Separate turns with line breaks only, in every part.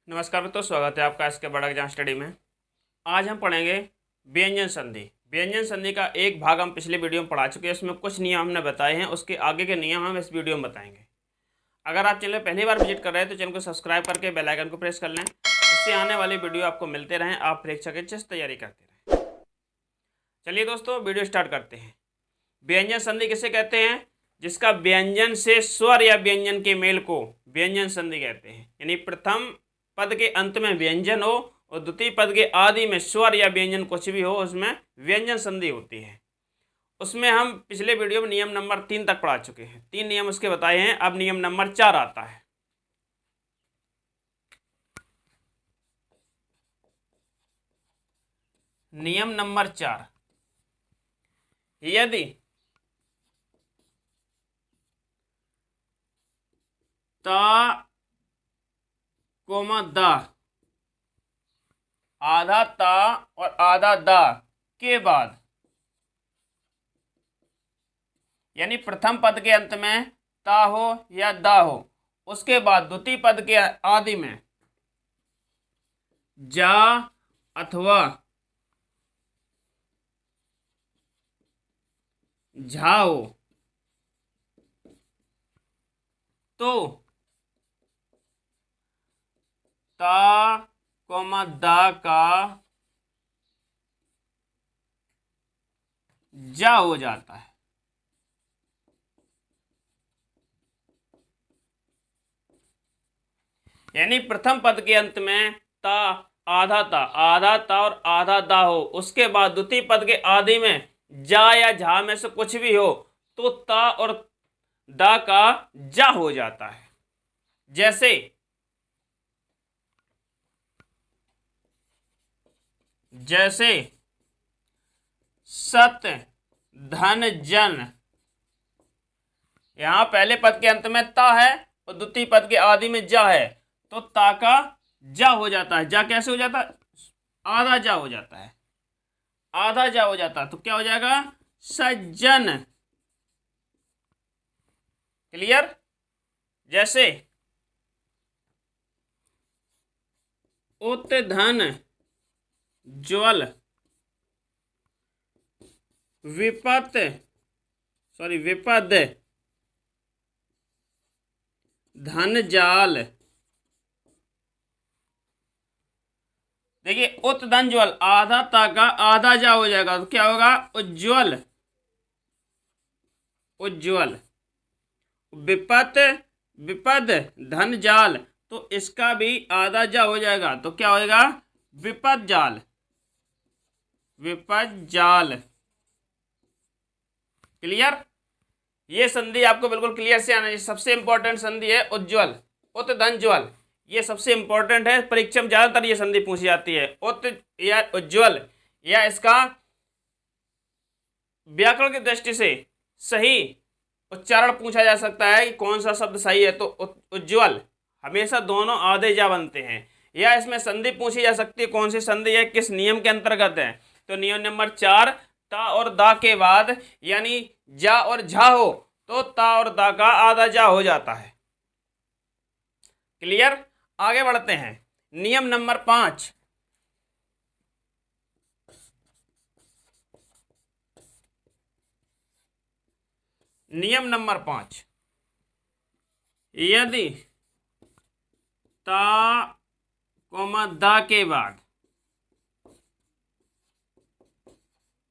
नमस्कार दोस्तों, स्वागत है आपका इसके बड़ा एग्जाम स्टडी में। आज हम पढ़ेंगे व्यंजन संधि। व्यंजन संधि का एक भाग हम पिछले वीडियो में पढ़ा चुके हैं। उसमें कुछ नियम हमने बताए हैं, उसके आगे के नियम हम इस वीडियो में बताएंगे। अगर आप चैनल पहली बार विजिट कर रहे हैं तो चैनल को सब्सक्राइब करके बेल आइकन को प्रेस कर लें, इससे आने वाली वीडियो आपको मिलते रहें, आप परीक्षा की अच्छे से तैयारी करते रहें। चलिए दोस्तों, वीडियो स्टार्ट करते हैं। व्यंजन संधि किसे कहते हैं? जिसका व्यंजन से स्वर या व्यंजन के मेल को व्यंजन संधि कहते हैं। यानी प्रथम पद के अंत में व्यंजन हो और द्वितीय पद के आदि में स्वर या व्यंजन कुछ भी हो, उसमें व्यंजन संधि होती है। उसमें हम पिछले वीडियो में नियम नंबर 3 तक पढ़ा चुके हैं। 3 नियम उसके बताए हैं। अब नियम नंबर 4 आता है। नियम नंबर 4, यदि ता कोमा दा, आधा ता और आधा दा के बाद, यानी प्रथम पद के अंत में ता हो या दा हो, उसके बाद द्वितीय पद के आदि में जा अथवा झा हो तो ता कोमा दा का जा हो जाता है। यानी प्रथम पद के अंत में ता, आधा ता और आधा दा हो, उसके बाद द्वितीय पद के आदि में जा या झा में से कुछ भी हो तो ता और दा का जा हो जाता है। जैसे सत धन जन, यहां पहले पद के अंत में ता है और द्वितीय पद के आदि में जा है, तो ता का जा हो जाता है। जा कैसे हो जाता है? आधा जा हो जाता है। आधा जा हो जाता है तो क्या हो जाएगा? सज्जन। क्लियर? जैसे उत धन ज्वल विपद धन जाल। देखिए, उत धन ज्वल, आधा ता का आधा जा हो जाएगा तो क्या होगा? उज्ज्वल। विपद धन जाल, तो इसका भी आधा जा हो जाएगा तो क्या होएगा? विपद जाल। क्लियर? ये संधि आपको बिल्कुल क्लियर से आना चाहिए। सबसे इंपॉर्टेंट संधि है उज्ज्वल, उत धन ज्वल। ये सबसे इंपॉर्टेंट है, परीक्षा में ज्यादातर ये संधि पूछी जाती है। उत या उज्ज्वल, या इसका व्याकरण की दृष्टि से सही उच्चारण पूछा जा सकता है कि कौन सा शब्द सही है, तो उज्ज्वल। हमेशा दोनों आधे जा बनते हैं। या इसमें संधि पूछी जा सकती है, कौन सी संधि है, किस नियम के अंतर्गत है। तो नियम नंबर 4, ता और दा के बाद यानी जा और झा हो तो ता और दा का आधा जा हो जाता है। क्लियर? आगे बढ़ते हैं। नियम नंबर 5, नियम नंबर 5, यदि ता कोमा दा के बाद,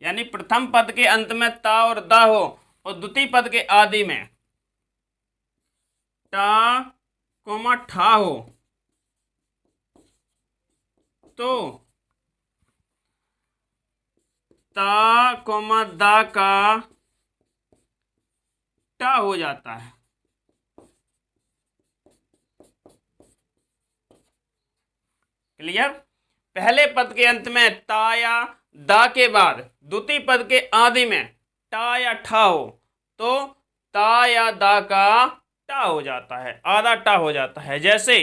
यानी प्रथम पद के अंत में ता और दा हो और द्वितीय पद के आदि में टा कोमा ठा हो तो ता कोमा दा का टा हो जाता है। क्लियर? पहले पद के अंत में ता या दा के बाद द्वितीय पद के आदि में टा या ठा हो तो ता या दा का टा हो जाता है, आधा टा हो जाता है। जैसे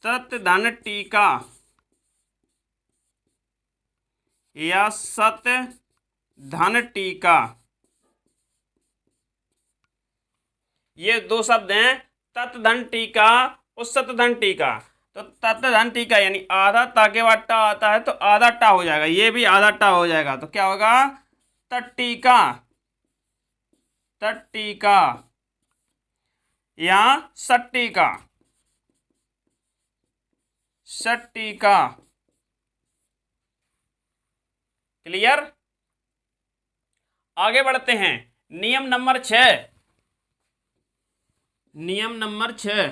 तत् धन टीका, या सत धन टीका, ये दो शब्द हैं, तत् धन टीका और सत धन टीका। तो तत् धन टीका यानी आधा ता के बाद टा आता है तो आधा टा हो जाएगा, ये भी आधा टा हो जाएगा, तो क्या होगा तट्टीका, तट्टीका या सट्टीका, सट्टीका। क्लियर। आगे बढ़ते हैं। नियम नंबर 6, नियम नंबर 6,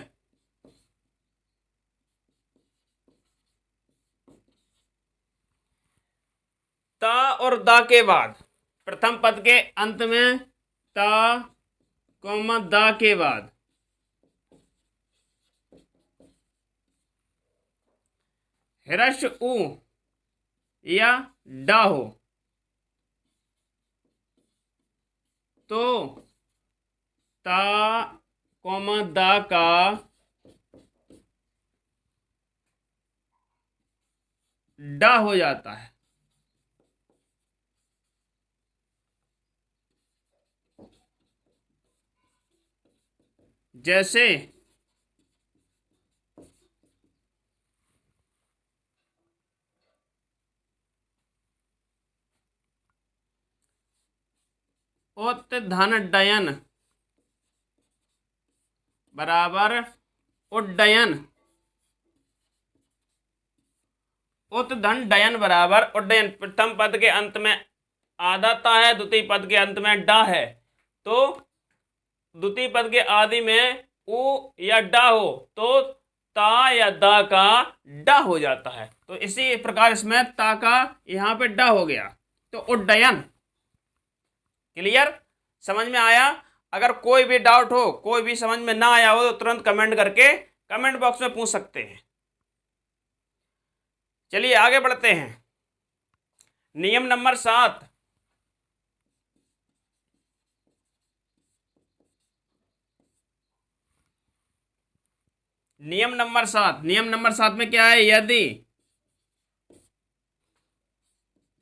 ता और दा के बाद प्रथम पद के अंत में ता कौमा दा के बाद ह्रस्व उ या डा हो तो ता कौमा दा का डा हो जाता है। जैसे उत धन डयन बराबर उड्डयन, उत धन डयन बराबर उड्डयन। प्रथम पद के अंत में आधा ता है, द्वितीय पद के अंत में डा है, तो द्वितीय पद के आदि में उ या डा हो तो ता या दा का डा हो जाता है। तो इसी प्रकार इसमें ता का यहाँ पे डा हो गया, तो उड्डयन। क्लियर, समझ में आया। अगर कोई भी डाउट हो, कोई भी समझ में ना आया हो तो तुरंत कमेंट करके कमेंट बॉक्स में पूछ सकते हैं। चलिए आगे बढ़ते हैं। नियम नंबर 7, नियम नंबर 7, नियम नंबर 7 में क्या है, यदि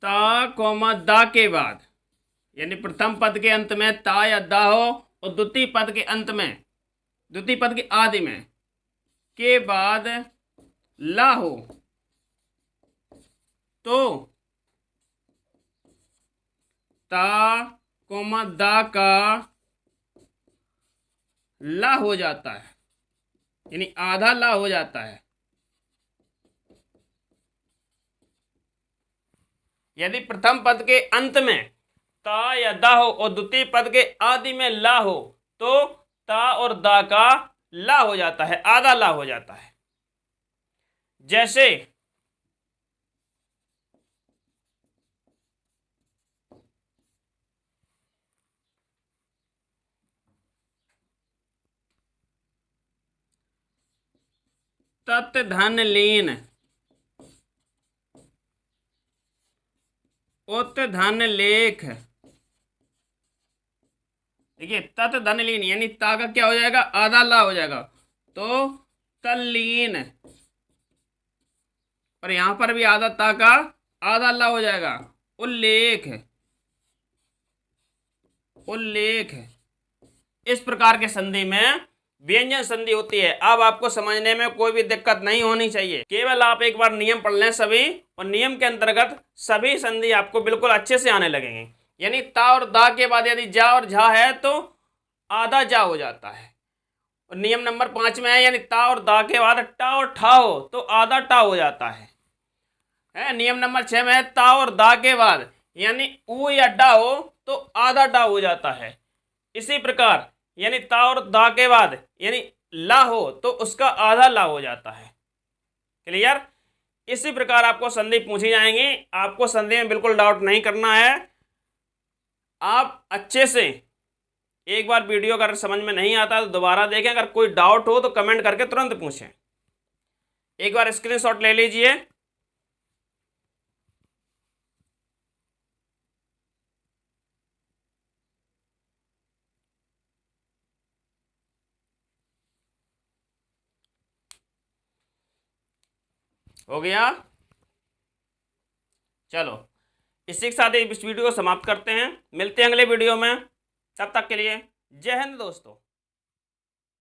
ता कौमा दा के बाद यानी प्रथम पद के अंत में ता या दा हो और द्वितीय पद के अंत में, द्वितीय पद के आदि में के बाद ला हो तो ता कोमा दा का ला हो जाता है, यानी आधा ला हो जाता है। यदि प्रथम पद के अंत में ता या दा हो और द्वितीय पद के आदि में ला हो तो ता और दा का ला हो जाता है, आधा ला हो जाता है। जैसे तत् धन लीन उत धन लेख। देखिए तत् धन लीन यानी ता का क्या हो जाएगा, आधा ला हो जाएगा, तो तल्लीन, और यहां पर भी आधा ता का आधा ला हो जाएगा, उल्लेख, उल्लेख। इस प्रकार के संधि में व्यंजन संधि होती है। अब आपको समझने में कोई भी दिक्कत नहीं होनी चाहिए, केवल आप एक बार नियम पढ़ लें सभी, और नियम के अंतर्गत सभी संधि आपको बिल्कुल अच्छे से आने लगेंगे। यानी ता और दा के बाद यदि जा और झा है तो आधा जा हो जाता है। और नियम नंबर 5 में है यानी ता और दा के बाद टा और ठा हो तो आधा टा हो जाता है। नियम नंबर 6 में है ता और दा के बाद यानी उ या डा हो तो आधा डा हो जाता है। इसी प्रकार यानी ता और दा के बाद यानी ला हो तो उसका आधा ला हो जाता है। क्लियर। इसी प्रकार आपको संधि पूछी जाएंगी, आपको संधि में बिल्कुल डाउट नहीं करना है। आप अच्छे से एक बार वीडियो अगर समझ में नहीं आता तो दोबारा देखें, अगर कोई डाउट हो तो कमेंट करके तुरंत पूछें। एक बार स्क्रीनशॉट ले लीजिए। हो गया। चलो इसी के साथ इस वीडियो को समाप्त करते हैं। मिलते हैं अगले वीडियो में, तब तक के लिए जय हिंद दोस्तों।